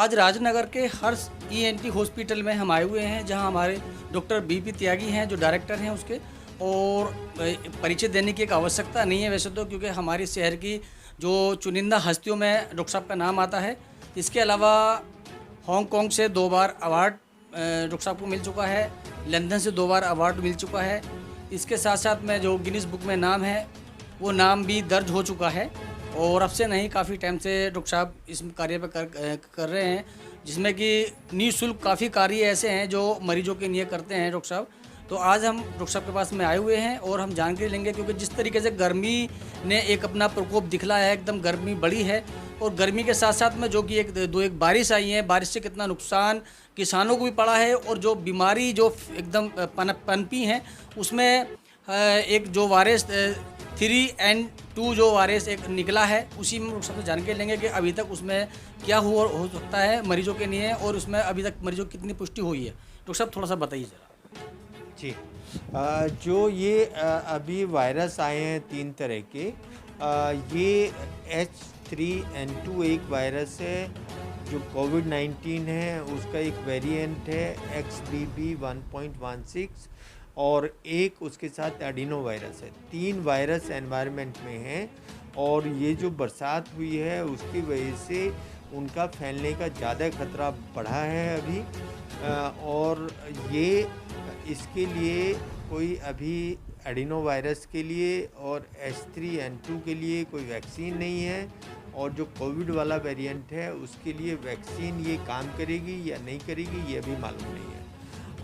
आज राजनगर के हर्ष ENT hospital में हम आए हुए हैं, जहां हमारे डॉक्टर बीपी त्यागी हैं जो डायरेक्टर हैं उसके। और परिचय देने की एक आवश्यकता नहीं है वैसे तो, क्योंकि हमारे शहर की जो चुनिंदा हस्तियों में डॉक्टर साहब का नाम आता है। इसके अलावा हांगकांग से 2 बार अवार्ड डॉक्टर साहब को मिल चुका है, लंदन से 2 बार अवार्ड मिल चुका है। इसके साथ साथ में जो गिनीज बुक में नाम है वो नाम भी दर्ज हो चुका है। और अब से नहीं, काफ़ी टाइम से डॉक्टर साहब इस कार्य पर कर रहे हैं, जिसमें कि निःशुल्क काफ़ी कार्य ऐसे हैं जो मरीजों के लिए करते हैं डॉक्टर साहब। तो आज हम डॉक्टर साहब के पास में आए हुए हैं और हम जानकारी लेंगे, क्योंकि जिस तरीके से गर्मी ने एक अपना प्रकोप दिखलाया है, एकदम गर्मी बढ़ी है। और गर्मी के साथ साथ में जो कि एक बारिश आई है, बारिश से कितना नुकसान किसानों को भी पड़ा है। और जो बीमारी जो एकदम पनपी हैं उसमें एक जो वायरस 3N2 जो वायरस एक निकला है, उसी में सबसे जानकारी लेंगे कि अभी तक उसमें क्या हो सकता है मरीजों के लिए, और उसमें अभी तक मरीजों की कितनी पुष्टि हुई है। डॉक्टर साहब थोड़ा सा बताइए ज़रा। जी, जो ये अभी वायरस आए हैं 3 तरह के, ये H3N2 एक वायरस है जो कोविड-19 है, उसका एक वेरिएंट है XBB.1.16 और एक उसके साथ एडिनो वायरस है। 3 वायरस एनवायरनमेंट में हैं और ये जो बरसात हुई है उसकी वजह से उनका फैलने का ज़्यादा खतरा बढ़ा है अभी। और ये इसके लिए कोई अभी एडिनो वायरस के लिए और H3N2 के लिए कोई वैक्सीन नहीं है, और जो कोविड वाला वेरिएंट है उसके लिए वैक्सीन ये काम करेगी या नहीं करेगी ये अभी मालूम नहीं है।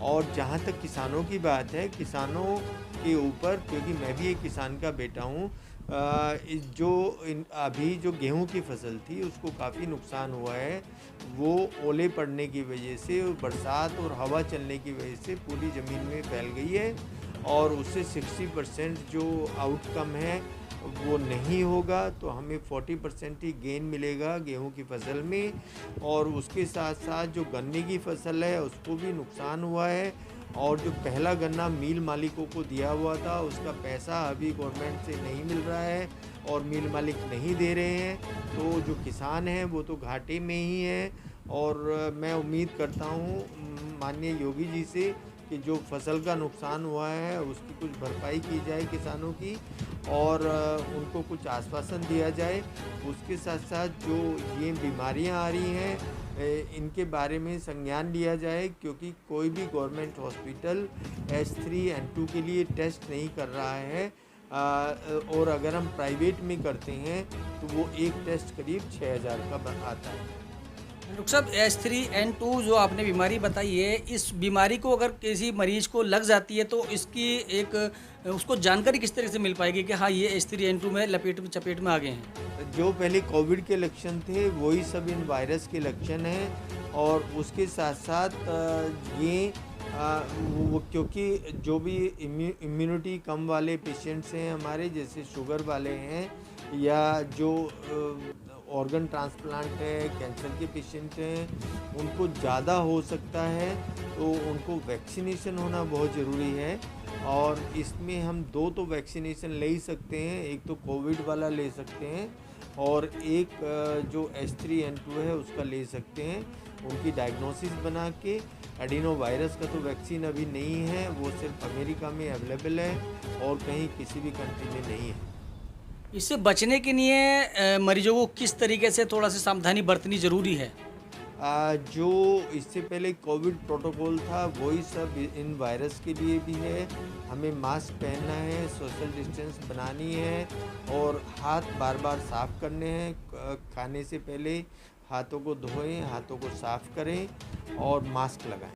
और जहाँ तक किसानों की बात है, किसानों के ऊपर, क्योंकि मैं भी एक किसान का बेटा हूँ, अभी जो गेहूं की फसल थी उसको काफ़ी नुकसान हुआ है। वो ओले पड़ने की वजह से, बरसात और हवा चलने की वजह से पूरी ज़मीन में फैल गई है, और उससे 60% जो आउटकम है वो नहीं होगा। तो हमें 40% ही गेन मिलेगा गेहूं की फसल में। और उसके साथ साथ जो गन्ने की फसल है उसको भी नुकसान हुआ है, और जो पहला गन्ना मिल मालिकों को दिया हुआ था उसका पैसा अभी गवर्नमेंट से नहीं मिल रहा है और मिल मालिक नहीं दे रहे हैं। तो जो किसान हैं वो तो घाटे में ही हैं। और मैं उम्मीद करता हूँ माननीय योगी जी से कि जो फसल का नुकसान हुआ है उसकी कुछ भरपाई की जाए किसानों की, और उनको कुछ आश्वासन दिया जाए। उसके साथ साथ जो ये बीमारियां आ रही हैं इनके बारे में संज्ञान लिया जाए, क्योंकि कोई भी गवर्नमेंट हॉस्पिटल H3N2 के लिए टेस्ट नहीं कर रहा है। और अगर हम प्राइवेट में करते हैं तो वो एक टेस्ट करीब 6000 का आता है। डॉक्टर साहब, H3N2 जो आपने बीमारी बताई है, इस बीमारी को अगर किसी मरीज को लग जाती है तो इसकी एक उसको जानकारी किस तरह से मिल पाएगी कि हाँ ये H3N2 में चपेट में आ गए हैं? जो पहले कोविड के लक्षण थे वही सब इन वायरस के लक्षण हैं। और उसके साथ साथ ये वो, क्योंकि जो भी इम्यूनिटी कम वाले पेशेंट्स हैं हमारे, जैसे शुगर वाले हैं या जो ऑर्गन ट्रांसप्लांट है, कैंसर के पेशेंट हैं, उनको ज़्यादा हो सकता है, तो उनको वैक्सीनेशन होना बहुत ज़रूरी है। और इसमें हम 2 तो वैक्सीनेशन ले ही सकते हैं, एक तो कोविड वाला ले सकते हैं और एक जो H3N2 है उसका ले सकते हैं। उनकी डायग्नोसिस बना के, एडिनो वायरस का तो वैक्सीन अभी नहीं है, वो सिर्फ अमेरिका में अवेलेबल है और कहीं किसी भी कंट्री में नहीं है। इससे बचने के लिए मरीजों को किस तरीके से थोड़ा सा सावधानी बरतनी ज़रूरी है? जो इससे पहले कोविड प्रोटोकॉल था वही सब इन वायरस के लिए भी है। हमें मास्क पहनना है, सोशल डिस्टेंस बनानी है, और हाथ बार बार साफ़ करने हैं। खाने से पहले हाथों को धोएं, हाथों को साफ़ करें और मास्क लगाएं।